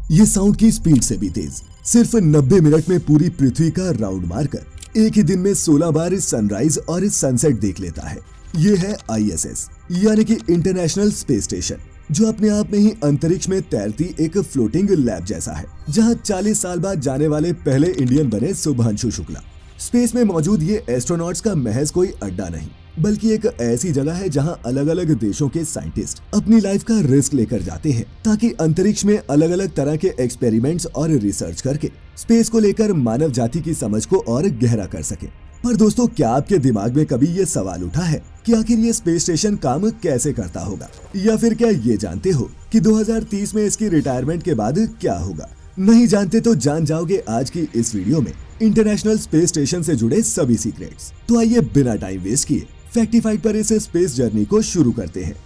ये साउंड की स्पीड से भी तेज। सिर्फ 90 मिनट में पूरी पृथ्वी का राउंड मारकर एक ही दिन में 16 बार सनराइज और सनसेट देख लेता है। ये है ISS यानी कि इंटरनेशनल स्पेस स्टेशन, जो अपने आप में ही अंतरिक्ष में तैरती एक फ्लोटिंग लैब जैसा है, जहां 40 साल बाद जाने वाले पहले इंडियन बने शुभांशु शुक्ला। स्पेस में मौजूद ये एस्ट्रोनॉट्स का महज कोई अड्डा नहीं, बल्कि एक ऐसी जगह है जहां अलग अलग देशों के साइंटिस्ट अपनी लाइफ का रिस्क लेकर जाते हैं, ताकि अंतरिक्ष में अलग अलग तरह के एक्सपेरिमेंट्स और रिसर्च करके स्पेस को लेकर मानव जाति की समझ को और गहरा कर सके। पर दोस्तों, क्या आपके दिमाग में कभी ये सवाल उठा है कि आखिर ये स्पेस स्टेशन काम कैसे करता होगा? या फिर क्या ये जानते हो कि 2030 में इसकी रिटायरमेंट के बाद क्या होगा? नहीं जानते तो जान जाओगे आज की इस वीडियो में इंटरनेशनल स्पेस स्टेशन से जुड़े सभी सीक्रेट्स। तो आइए बिना टाइम वेस्ट किए फैक्टिफाइड पर इस स्पेस जर्नी को शुरू करते हैं।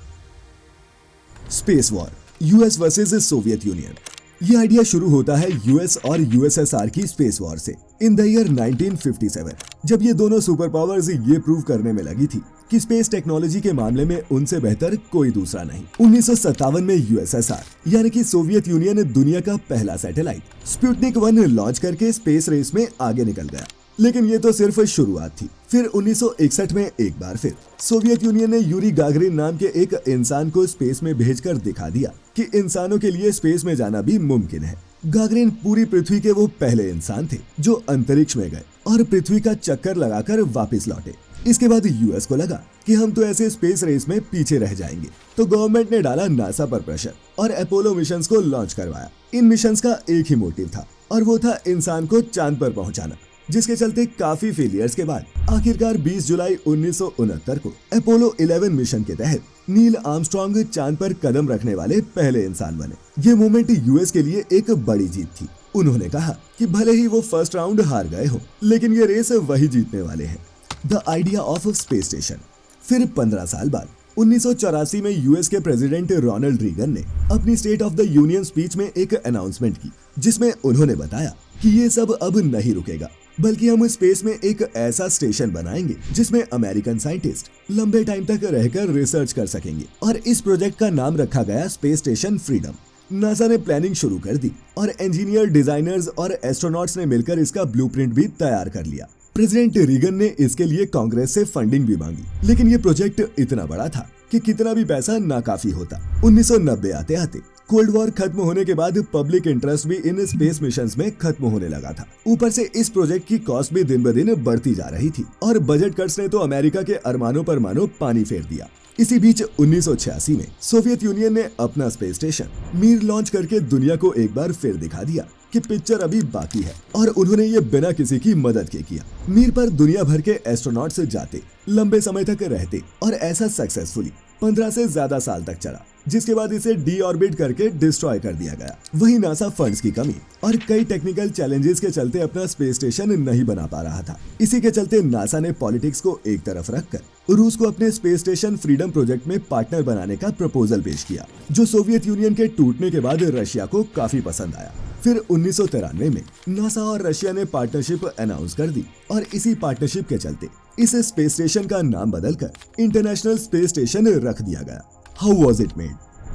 Space war, US versus Soviet union. ये आइडिया शुरू होता है यूएस और यूएसएसआर की स्पेस वॉर से इन द ईयर 1957, जब ये दोनों सुपर पावर्स ये प्रूव करने में लगी थी कि स्पेस टेक्नोलॉजी के मामले में उनसे बेहतर कोई दूसरा नहीं। 1957 में यूएसएसआर यानी कि सोवियत यूनियन दुनिया का पहला सैटेलाइट स्पुतनिक 1 लॉन्च करके स्पेस रेस में आगे निकल गया। लेकिन ये तो सिर्फ शुरुआत थी। फिर 1961 में एक बार फिर सोवियत यूनियन ने यूरी गागरिन नाम के एक इंसान को स्पेस में भेजकर दिखा दिया कि इंसानों के लिए स्पेस में जाना भी मुमकिन है। गागरिन पूरी पृथ्वी के वो पहले इंसान थे जो अंतरिक्ष में गए और पृथ्वी का चक्कर लगाकर वापस लौटे। इसके बाद यूएस को लगा कि हम तो ऐसे स्पेस रेस में पीछे रह जाएंगे, तो गवर्नमेंट ने डाला नासा पर प्रेशर और अपोलो मिशंस को लॉन्च करवाया। इन मिशंस का एक ही मोटिव था और वो था इंसान को चांद पर पहुंचाना, जिसके चलते काफी फेलियर्स के बाद आखिरकार 20 जुलाई 1969 को अपोलो 11 मिशन के तहत नील आर्मस्ट्रॉन्ग चांद पर कदम रखने वाले पहले इंसान बने। ये मूवमेंट यूएस के लिए एक बड़ी जीत थी। उन्होंने कहा कि भले ही वो फर्स्ट राउंड हार गए हो, लेकिन ये रेस वही जीतने वाले हैं। The idea of space station. फिर 15 साल बाद 1984 में यूएस के प्रेसिडेंट रोनाल्ड रीगन ने अपनी state of the union speech में एक अनाउंसमेंट की, जिसमें उन्होंने बताया कि ये सब अब नहीं रुकेगा, बल्कि हम स्पेस में एक ऐसा स्टेशन बनाएंगे जिसमें अमेरिकन साइंटिस्ट लंबे टाइम तक रहकर रिसर्च कर सकेंगे। और इस प्रोजेक्ट का नाम रखा गया स्पेस स्टेशन फ्रीडम। नासा ने प्लानिंग शुरू कर दी और इंजीनियर, डिजाइनर्स और एस्ट्रोनॉट्स ने मिलकर इसका ब्लूप्रिंट भी तैयार कर लिया। प्रेसिडेंट रीगन ने इसके लिए कांग्रेस से फंडिंग भी मांगी, लेकिन ये प्रोजेक्ट इतना बड़ा था कि कितना भी पैसा नाकाफी होता। 1990 आते आते कोल्ड वॉर खत्म होने के बाद पब्लिक इंटरेस्ट भी इन स्पेस मिशंस में खत्म होने लगा था। ऊपर से इस प्रोजेक्ट की कॉस्ट भी दिन ब दिन बढ़ती जा रही थी और बजट कट्स ने तो अमेरिका के अरमानों पर मानो पानी फेर दिया। इसी बीच 1986 में सोवियत यूनियन ने अपना स्पेस स्टेशन मीर लॉन्च करके दुनिया को एक बार फिर दिखा दिया कि पिक्चर अभी बाकी है, और उन्होंने ये बिना किसी की मदद के किया। मीर पर दुनिया भर के एस्ट्रोनॉट्स जाते, लंबे समय तक रहते और ऐसा सक्सेसफुली 15 से ज्यादा साल तक चला, जिसके बाद इसे डी ऑर्बिट करके डिस्ट्रॉय कर दिया गया। वहीं नासा फंड्स की कमी और कई टेक्निकल चैलेंजेस के चलते अपना स्पेस स्टेशन नहीं बना पा रहा था। इसी के चलते नासा ने पॉलिटिक्स को एक तरफ रखकर रूस को अपने स्पेस स्टेशन फ्रीडम प्रोजेक्ट में पार्टनर बनाने का प्रपोजल पेश किया, जो सोवियत यूनियन के टूटने के बाद रशिया को काफी पसंद आया। फिर 1993 में नासा और रशिया ने पार्टनरशिप अनाउंस कर दी और इसी पार्टनरशिप के चलते इस स्पेस स्टेशन का नाम बदलकर इंटरनेशनल स्पेस स्टेशन रख दिया गया। How was it made?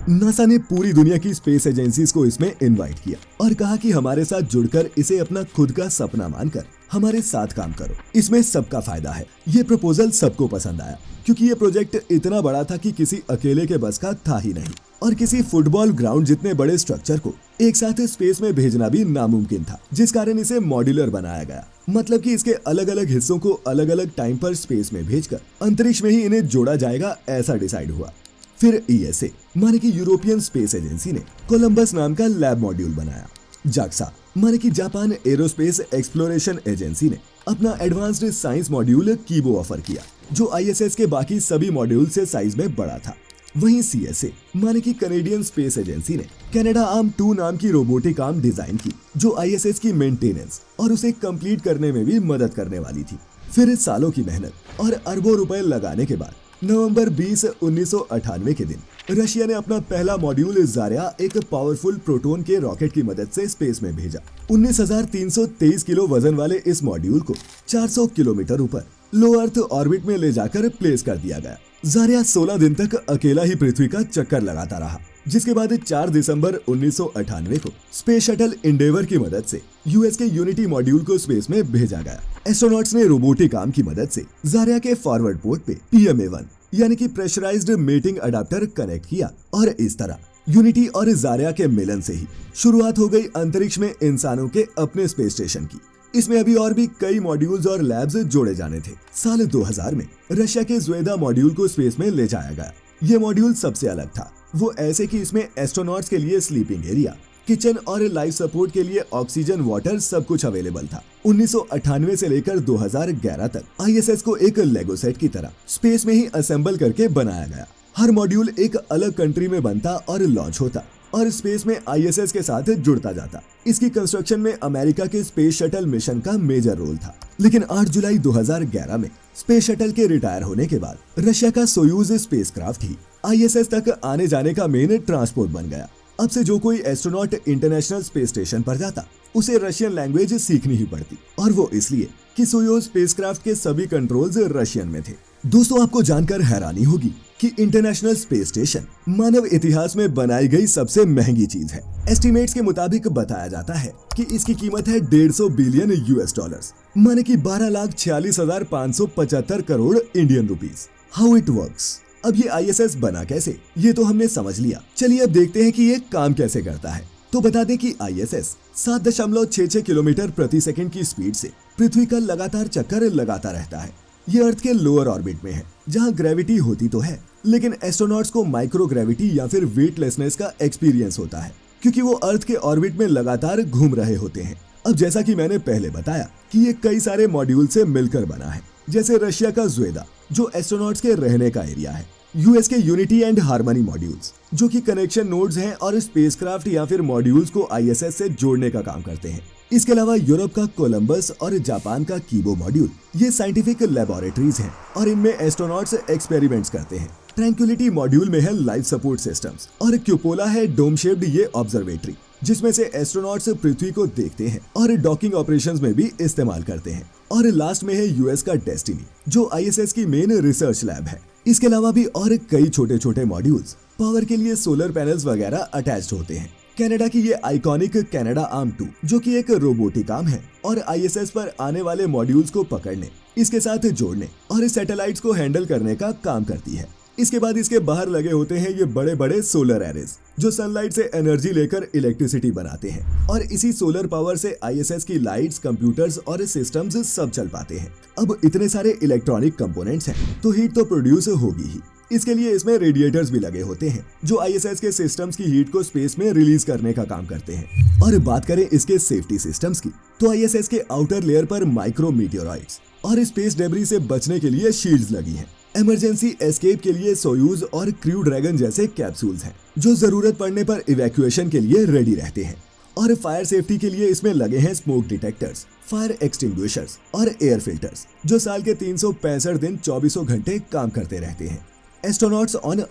NASA ने पूरी दुनिया की स्पेस एजेंसीज को इसमें इनवाइट किया और कहा कि हमारे साथ जुड़कर इसे अपना खुद का सपना मानकर हमारे साथ काम करो, इसमें सबका फायदा है। ये प्रपोजल सबको पसंद आया, क्योंकि ये प्रोजेक्ट इतना बड़ा था कि किसी अकेले के बस का था ही नहीं, और किसी फुटबॉल ग्राउंड जितने बड़े स्ट्रक्चर को एक साथ स्पेस में भेजना भी नामुमकिन था, जिस कारण इसे मॉड्यूलर बनाया गया। मतलब कि इसके अलग अलग हिस्सों को अलग अलग टाइम पर स्पेस में भेजकर अंतरिक्ष में ही इन्हें जोड़ा जाएगा, ऐसा डिसाइड हुआ। फिर ईएसए माने कि यूरोपियन स्पेस एजेंसी ने कोलंबस नाम का लैब मॉड्यूल बनाया। जाक्सा माने कि जापान एरोस्पेस एक्सप्लोरेशन एजेंसी ने अपना एडवांस्ड साइंस मॉड्यूल कीबो ऑफर किया, जो आईएसएस के बाकी सभी मॉड्यूल से साइज में बड़ा था। वहीं सीएसए माने कि कनेडियन स्पेस एजेंसी ने कनाडा आर्म 2 नाम की रोबोटिक आर्म डिजाइन की, जो आईएसएस की मेंटेनेंस और उसे कंप्लीट करने में भी मदद करने वाली थी। फिर सालों की मेहनत और अरबों रुपए लगाने के बाद नवंबर 20, 1998 के दिन रशिया ने अपना पहला मॉड्यूल जारिया एक पावरफुल प्रोटॉन के रॉकेट की मदद से स्पेस में भेजा। 19,323 किलो वजन वाले इस मॉड्यूल को 400 किलोमीटर ऊपर लो अर्थ ऑर्बिट में ले जाकर प्लेस कर दिया गया। जारिया 16 दिन तक अकेला ही पृथ्वी का चक्कर लगाता रहा जिसके बाद 4 दिसंबर 1998 को स्पेस शटल एंडेवर की मदद से यूएस के यूनिटी मॉड्यूल को स्पेस में भेजा गया। एस्ट्रोनॉट्स ने रोबोटिक आर्म की मदद से जारिया के फॉरवर्ड पोर्ट पे PMA-1 यानी कि प्रेशराइज्ड मेटिंग अडाप्टर कनेक्ट किया और इस तरह यूनिटी और जारिया के मिलन से ही शुरुआत हो गई अंतरिक्ष में इंसानों के अपने स्पेस स्टेशन की। इसमें अभी और भी कई मॉड्यूल्स और लैब्स जोड़े जाने थे। साल 2000 में रशिया के ज़्वेदा मॉड्यूल को स्पेस में ले जाया गया। ये मॉड्यूल सबसे अलग था। वो ऐसे कि इसमें एस्ट्रोनॉट्स के लिए स्लीपिंग एरिया, किचन और लाइफ सपोर्ट के लिए ऑक्सीजन, वाटर सब कुछ अवेलेबल था। 1998 से लेकर 2011 तक ISS को एक लेगो सेट की तरह स्पेस में ही असेंबल करके बनाया गया। हर मॉड्यूल एक अलग कंट्री में बनता और लॉन्च होता और स्पेस में ISS के साथ जुड़ता जाता। इसकी कंस्ट्रक्शन में अमेरिका के स्पेस शटल मिशन का मेजर रोल था। लेकिन 8 जुलाई 2011 में स्पेस शटल के रिटायर होने के बाद रशिया का सोयूज स्पेसक्राफ्ट ही ISS तक आने जाने का मेन ट्रांसपोर्ट बन गया। अब से जो कोई एस्ट्रोनॉट इंटरनेशनल स्पेस स्टेशन पर जाता उसे रशियन लैंग्वेज सीखनी ही पड़ती, और वो इसलिए कि सोयूज स्पेसक्राफ्ट के सभी कंट्रोल्स रशियन में थे। दोस्तों, आपको जानकर हैरानी होगी कि इंटरनेशनल स्पेस स्टेशन मानव इतिहास में बनाई गई सबसे महंगी चीज है। एस्टिमेट्स के मुताबिक बताया जाता है कि इसकी कीमत है 150 बिलियन US डॉलर्स, माने कि 12,46,575 crore Indian rupees. How it works? अब ये ISS बना कैसे, ये तो हमने समझ लिया। चलिए अब देखते हैं कि ये काम कैसे करता है। तो बता दें कि ISS 7.66 किलोमीटर प्रति सेकंड की स्पीड से पृथ्वी का लगातार चक्कर लगाता रहता है। ये अर्थ के लोअर ऑर्बिट में है, जहां ग्रेविटी होती तो है, लेकिन एस्ट्रोनॉट्स को माइक्रो ग्रेविटी या फिर वेटलेसनेस का एक्सपीरियंस होता है, क्योंकि वो अर्थ के ऑर्बिट में लगातार घूम रहे होते हैं। अब जैसा कि मैंने पहले बताया कि ये कई सारे मॉड्यूल से मिलकर बना है, जैसे रशिया का ज़्वेदा जो एस्ट्रोनॉट्स के रहने का एरिया है, यूएस के यूनिटी एंड हार्मनी मॉड्यूल्स जो कि कनेक्शन नोड्स हैं और स्पेसक्राफ्ट या फिर मॉड्यूल्स को ISS से जोड़ने का काम करते हैं। इसके अलावा यूरोप का कोलंबस और जापान का कीबो मॉड्यूल ये साइंटिफिक लेबोरेटरीज हैं और इनमें एस्ट्रोनॉट्स एक्सपेरिमेंट्स करते हैं। ट्रैंक्विलिटी मॉड्यूल में है लाइफ सपोर्ट सिस्टम्स और क्यूपोला है डोम शेप्ड ये ऑब्जर्वेटरी, जिसमें से एस्ट्रोनॉट्स पृथ्वी को देखते हैं और डॉकिंग ऑपरेशंस में भी इस्तेमाल करते हैं। और लास्ट में है यूएस का डेस्टिनी जो ISS की मेन रिसर्च लैब है। इसके अलावा भी और कई छोटे छोटे मॉड्यूल्स पावर के लिए सोलर पैनल्स वगैरह अटैच्ड होते हैं। कनाडा की ये आइकॉनिक कनाडा आर्म 2 जो कि एक रोबोटिक आर्म है और ISS पर आने वाले मॉड्यूल्स को पकड़ने, इसके साथ जोड़ने और सैटेलाइट्स को हैंडल करने का काम करती है। इसके बाद इसके बाहर लगे होते हैं ये बड़े बड़े सोलर एरेज जो सनलाइट से एनर्जी लेकर इलेक्ट्रिसिटी बनाते हैं और इसी सोलर पावर से ISS की लाइट्स, कंप्यूटर्स और सिस्टम्स सब चल पाते हैं। अब इतने सारे इलेक्ट्रॉनिक कंपोनेंट्स हैं तो हीट तो प्रोड्यूस होगी ही। इसके लिए इसमें रेडिएटर्स भी लगे होते हैं जो ISS के सिस्टम्स की हीट को स्पेस में रिलीज करने का काम करते हैं। और बात करें इसके सेफ्टी सिस्टम्स की तो ISS के आउटर लेयर पर माइक्रो मीटियोराइट्स और स्पेस डेब्री से बचने के लिए शील्ड्स लगी हैं। इमरजेंसी एस्केप के लिए सोयूज और क्रू ड्रैगन जैसे कैप्सूल्स हैं जो जरूरत पड़ने पर इवैक्यूएशन के लिए रेडी रहते हैं। और फायर सेफ्टी के लिए इसमें लगे हैं स्मोक डिटेक्टर्स, फायर एक्सटिंग्विशर्स और एयर फिल्टर्स जो साल के 365 दिन 24 घंटे काम करते रहते हैं। एस्ट्रोनॉट्स ऑन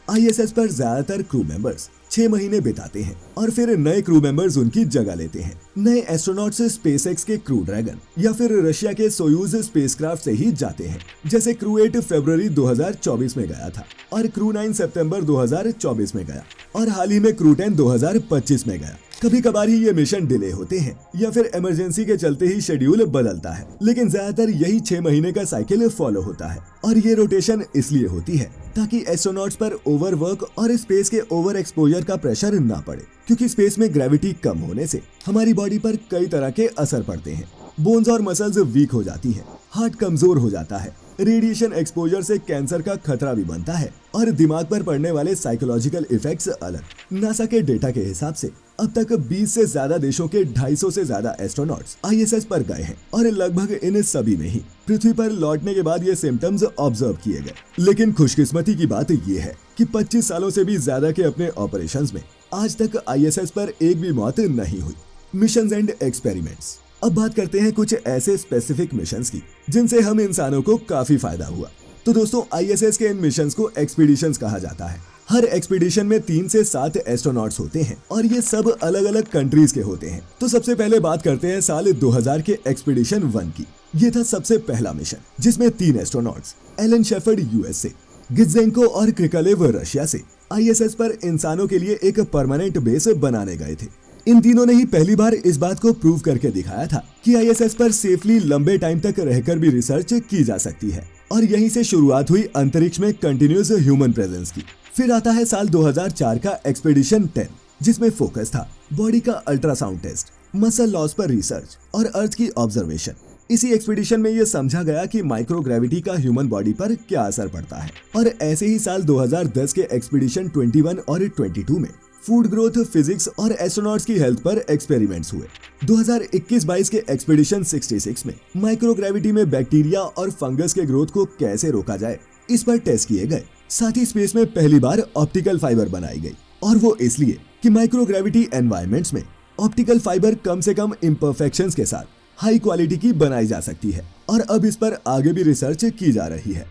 ISS पर ज्यादातर क्रू मेंबर्स 6 महीने बिताते हैं और फिर नए क्रू मेंबर्स उनकी जगह लेते हैं। नए एस्ट्रोनॉट्स स्पेसएक्स के क्रू ड्रैगन या फिर रशिया के सोयूज स्पेसक्राफ्ट से ही जाते हैं। जैसे क्रू 8 फरवरी 2024 में गया था और क्रू 9 सितंबर 2024 में गया और हाल ही में क्रू 10 2025 में गया। कभी कभार ही ये मिशन डिले होते हैं या फिर इमरजेंसी के चलते ही शेड्यूल बदलता है, लेकिन ज्यादातर यही 6 महीने का साइकिल फॉलो होता है। और ये रोटेशन इसलिए होती है ताकि एस्ट्रोनॉट्स पर ओवरवर्क और स्पेस के ओवर एक्सपोजर का प्रेशर ना पड़े, क्योंकि स्पेस में ग्रेविटी कम होने से हमारी बॉडी पर कई तरह के असर पड़ते हैं। बोन्स और मसल्स वीक हो जाती है, हार्ट कमजोर हो जाता है, रेडिएशन एक्सपोजर से कैंसर का खतरा भी बनता है और दिमाग पर पड़ने वाले साइकोलॉजिकल इफेक्ट्स अलग। नासा के डेटा के हिसाब से अब तक 20 से ज्यादा देशों के 250 से ज्यादा एस्ट्रोनॉट्स ISS पर गए हैं और लगभग इन सभी में ही पृथ्वी पर लौटने के बाद ये सिम्टम्स ऑब्जर्व किए गए। लेकिन खुशकिस्मती की बात ये है कि 25 सालों से भी ज्यादा के अपने ऑपरेशंस में आज तक ISS पर एक भी मौत नहीं हुई। Missions and experiments. अब बात करते हैं कुछ ऐसे स्पेसिफिक मिशंस की जिनसे हम इंसानों को काफी फायदा हुआ। तो दोस्तों, ISS के इन मिशंस को एक्सपीडिशंस कहा जाता है। हर एक्सपीडिशन में 3 से 7 एस्ट्रोनॉट्स होते हैं और ये सब अलग अलग कंट्रीज के होते हैं। तो सबसे पहले बात करते हैं साल 2000 के एक्सपीडिशन 1 की। ये था सबसे पहला मिशन जिसमें 3 एस्ट्रोनॉट्स एलन शेफर्ड US से, गित्जेंको और क्रिकलेव रशिया से आईएसएस पर इंसानों के लिए एक परमानेंट बेस बनाने गए थे। इन तीनों ने ही पहली बार इस बात को प्रूव करके दिखाया था कि आईएसएस पर सेफली लंबे टाइम तक रहकर भी रिसर्च की जा सकती है। और यहीं से शुरुआत हुई अंतरिक्ष में कंटिन्यूअस ह्यूमन प्रेजेंस की। फिर आता है साल 2004 का एक्सपीडिशन 10, जिसमें फोकस था बॉडी का अल्ट्रासाउंड टेस्ट, मसल लॉस पर रिसर्च और अर्थ की ऑब्जर्वेशन। इसी एक्सपीडिशन में यह समझा गया कि माइक्रोग्रेविटी का ह्यूमन बॉडी पर क्या असर पड़ता है। और ऐसे ही साल 2010 के एक्सपीडिशन 21 और 22 में फूड ग्रोथ, फिजिक्स और एस्ट्रोनॉट्स की हेल्थ पर एक्सपेरिमेंट्स हुए। 2021-22 के एक्सपीडिशन 66 में माइक्रोग्रेविटी में बैक्टीरिया और फंगस के ग्रोथ को कैसे रोका जाए, इस पर टेस्ट किए गए। साथ ही स्पेस में पहली बार ऑप्टिकल फाइबर बनाई गई, और वो इसलिए कि माइक्रोग्रेविटी एनवायरनमेंट्स में ऑप्टिकल फाइबर कम से कम इम्परफेक्शंस के साथ हाई क्वालिटी की बनाई जा सकती है। और अब इस पर आगे भी रिसर्च की जा रही है।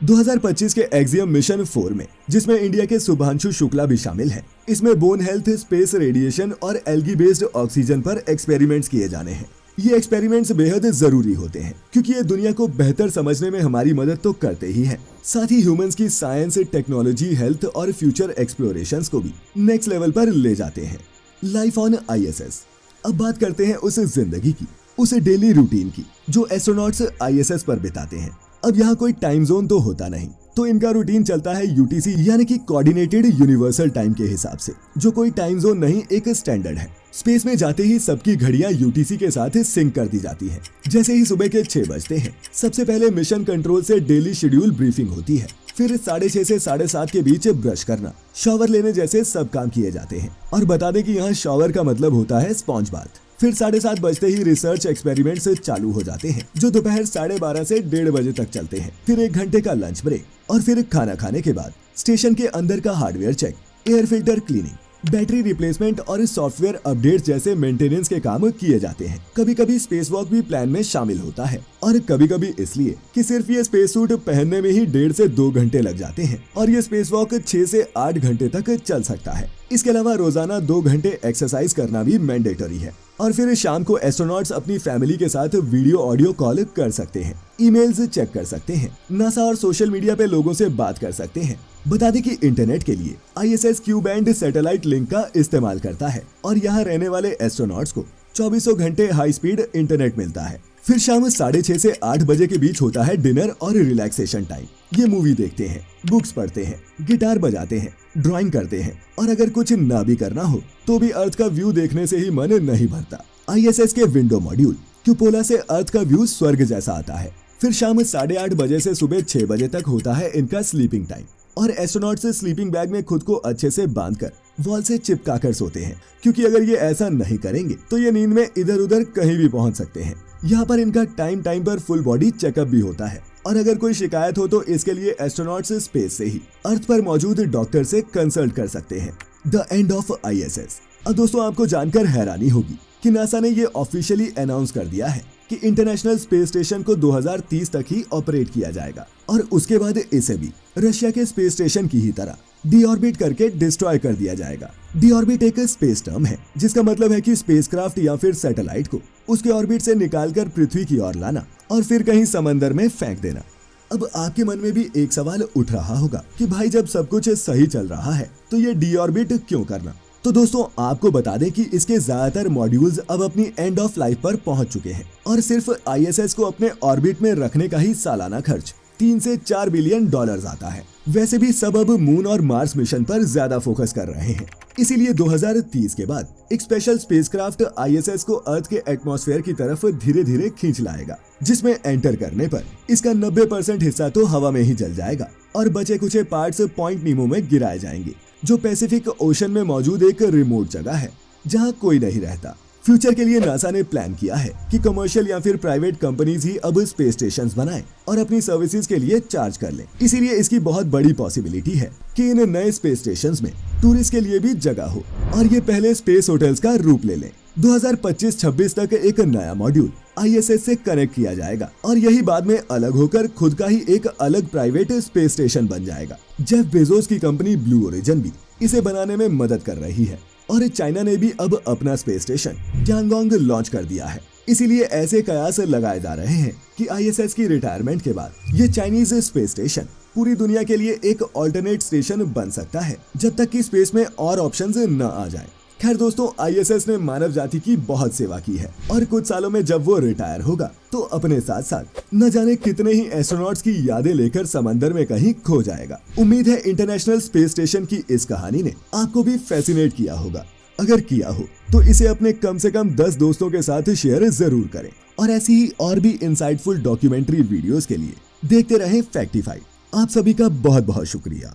2025 के एक्सियम मिशन 4 में, जिसमें इंडिया के शुभांशु शुक्ला भी शामिल हैं, इसमें बोन हेल्थ, स्पेस रेडिएशन और एल्गी बेस्ड ऑक्सीजन पर एक्सपेरिमेंट्स किए जाने हैं। ये एक्सपेरिमेंट्स बेहद जरूरी होते हैं क्योंकि ये दुनिया को बेहतर समझने में हमारी मदद तो करते ही हैं, साथ ही ह्यूमंस की साइंस, टेक्नोलॉजी, हेल्थ और फ्यूचर एक्सप्लोरेशंस को भी नेक्स्ट लेवल पर ले जाते हैं। Life on ISS. अब बात करते हैं उस जिंदगी की, उस डेली रूटीन की जो एस्ट्रोनॉट्स आईएसएस पर बिताते हैं। अब यहाँ कोई टाइम जोन तो होता नहीं, तो इनका रूटीन चलता है यूटीसी यानी कि कोऑर्डिनेटेड यूनिवर्सल टाइम के हिसाब से, जो कोई टाइम जोन नहीं, एक स्टैंडर्ड है। स्पेस में जाते ही सबकी घड़ियां यूटीसी के साथ सिंक कर दी जाती हैं। जैसे ही सुबह के 6 बजते हैं, सबसे पहले मिशन कंट्रोल से डेली शेड्यूल ब्रीफिंग होती है। फिर 6:30 से 7:30 के बीच ब्रश करना, शावर लेने जैसे सब काम किए जाते हैं। और बता दें कि यहाँ शावर का मतलब होता है स्पॉन्ज बाथ। फिर 7:30 बजते ही रिसर्च एक्सपेरिमेंट्स चालू हो जाते हैं, जो दोपहर 12:30 से 1:30 बजे तक चलते हैं। फिर 1 घंटे का लंच ब्रेक, और फिर खाना खाने के बाद स्टेशन के अंदर का hardware check, air filter cleaning, battery replacement और सॉफ्टवेयर अपडेट जैसे मेंटेनेंस के काम किए जाते हैं। कभी कभी स्पेस वॉक भी प्लान में शामिल होता है, और कभी कभी इसलिए कि सिर्फ ये स्पेस सूट पहनने में ही 1.5 से 2 घंटे लग जाते हैं, और ये स्पेस वॉक 6 से 8 घंटे तक चल सकता है। इसके अलावा रोजाना 2 घंटे एक्सरसाइज करना भी मैंडेटरी है। और फिर शाम को एस्ट्रोनॉट्स अपनी फैमिली के साथ वीडियो ऑडियो कॉल कर सकते हैं, ईमेल्स चेक कर सकते हैं, नासा और सोशल मीडिया पे लोगों से बात कर सकते हैं। बता दें कि इंटरनेट के लिए ISS Q band satellite link का इस्तेमाल करता है, और यहाँ रहने वाले एस्ट्रोनॉट्स को 24 घंटे हाई स्पीड इंटरनेट मिलता है। फिर शाम 6:30 से 8 बजे के बीच होता है डिनर और रिलैक्सेशन टाइम। ये मूवी देखते हैं, बुक्स पढ़ते हैं, गिटार बजाते हैं, ड्राइंग करते हैं, और अगर कुछ ना भी करना हो तो भी अर्थ का व्यू देखने से ही मन नहीं भरता। आईएसएस के विंडो मॉड्यूल क्यूपोला से अर्थ का व्यू स्वर्ग जैसा आता है। फिर शाम 8:30 बजे से सुबह 6 बजे तक होता है इनका स्लीपिंग टाइम, और एस्ट्रोनॉट्स स्लीपिंग बैग में खुद को अच्छे से बांधकर वॉल से चिपका कर सोते हैं, क्योंकि अगर ये ऐसा नहीं करेंगे तो ये नींद में इधर उधर कहीं भी पहुंच सकते हैं। यहाँ पर इनका टाइम पर फुल बॉडी चेकअप भी होता है, और अगर कोई शिकायत हो तो इसके लिए एस्ट्रोनॉट्स स्पेस से ही अर्थ पर मौजूद डॉक्टर से कंसल्ट कर सकते हैं। The end of ISS. अब दोस्तों, आपको जानकर हैरानी होगी कि नासा ने ये ऑफिशियली अनाउंस कर दिया है कि इंटरनेशनल स्पेस स्टेशन को 2030 तक ही ऑपरेट किया जाएगा, और उसके बाद इसे भी रशिया के स्पेस स्टेशन की ही तरह डीऑर्बिट करके डिस्ट्रॉय कर दिया जाएगा। डीऑर्बिट एक स्पेस टर्म है, जिसका मतलब है कि स्पेसक्राफ्ट या फिर सैटेलाइट को उसके ऑर्बिट से निकालकर पृथ्वी की ओर लाना और फिर कहीं समंदर में फेंक देना। अब आपके मन में भी एक सवाल उठ रहा होगा कि भाई, जब सब कुछ सही चल रहा है तो ये डीऑर्बिट क्यों करना? तो दोस्तों, आपको बता दें कि इसके ज्यादातर मॉड्यूल्स अब अपनी एंड ऑफ लाइफ पर पहुंच चुके हैं, और सिर्फ आईएसएस को अपने ऑर्बिट में रखने का ही सालाना खर्च 3 से 4 बिलियन डॉलर्स आता है। वैसे भी सब अब मून और मार्स मिशन पर ज्यादा फोकस कर रहे हैं, इसीलिए 2030 के बाद एक स्पेशल स्पेसक्राफ्ट आईएसएस को अर्थ के एटमॉस्फेयर की तरफ धीरे धीरे खींच लाएगा, जिसमें एंटर करने पर इसका 90% हिस्सा तो हवा में ही जल जाएगा, और बचे कुछ पार्ट्स पॉइंट नीमो में गिराए जाएंगे, जो पैसिफिक ओशन में मौजूद एक रिमोट जगह है जहां कोई नहीं रहता। फ्यूचर के लिए नासा ने प्लान किया है कि कमर्शियल या फिर प्राइवेट कंपनीज ही अब स्पेस स्टेशंस बनाएं और अपनी सर्विसेज के लिए चार्ज कर लें। इसीलिए इसकी बहुत बड़ी पॉसिबिलिटी है कि इन नए स्पेस स्टेशंस में टूरिस्ट के लिए भी जगह हो, और ये पहले स्पेस होटल्स का रूप ले लें। 2025-26 तक एक नया मॉड्यूल आईएसएस से कनेक्ट किया जाएगा, और यही बाद में अलग होकर खुद का ही एक अलग प्राइवेट स्पेस स्टेशन बन जाएगा। जेफ बेजोस की कंपनी ब्लू ओरिजिन भी इसे बनाने में मदद कर रही है, और चाइना ने भी अब अपना स्पेस स्टेशन टियानगोंग लॉन्च कर दिया है। इसीलिए ऐसे कयास लगाए जा रहे हैं कि आईएसएस की रिटायरमेंट के बाद ये चाइनीज स्पेस स्टेशन पूरी दुनिया के लिए एक ऑल्टरनेट स्टेशन बन सकता है जब तक कि स्पेस में और ऑप्शंस न आ जाएं। खैर दोस्तों, आईएसएस ने मानव जाति की बहुत सेवा की है और कुछ सालों में जब वो रिटायर होगा तो अपने साथ साथ न जाने कितने ही एस्ट्रोनॉट्स की यादें लेकर समंदर में कहीं खो जाएगा। उम्मीद है इंटरनेशनल स्पेस स्टेशन की इस कहानी ने आपको भी फैसिनेट किया होगा। अगर किया हो तो इसे अपने कम से कम 10 दोस्तों के साथ शेयर जरूर करें और ऐसी ही और भी इंसाइटफुल डॉक्यूमेंट्री वीडियोस के लिए देखते रहें फैक्टिफाइड। आप सभी का बहुत बहुत शुक्रिया।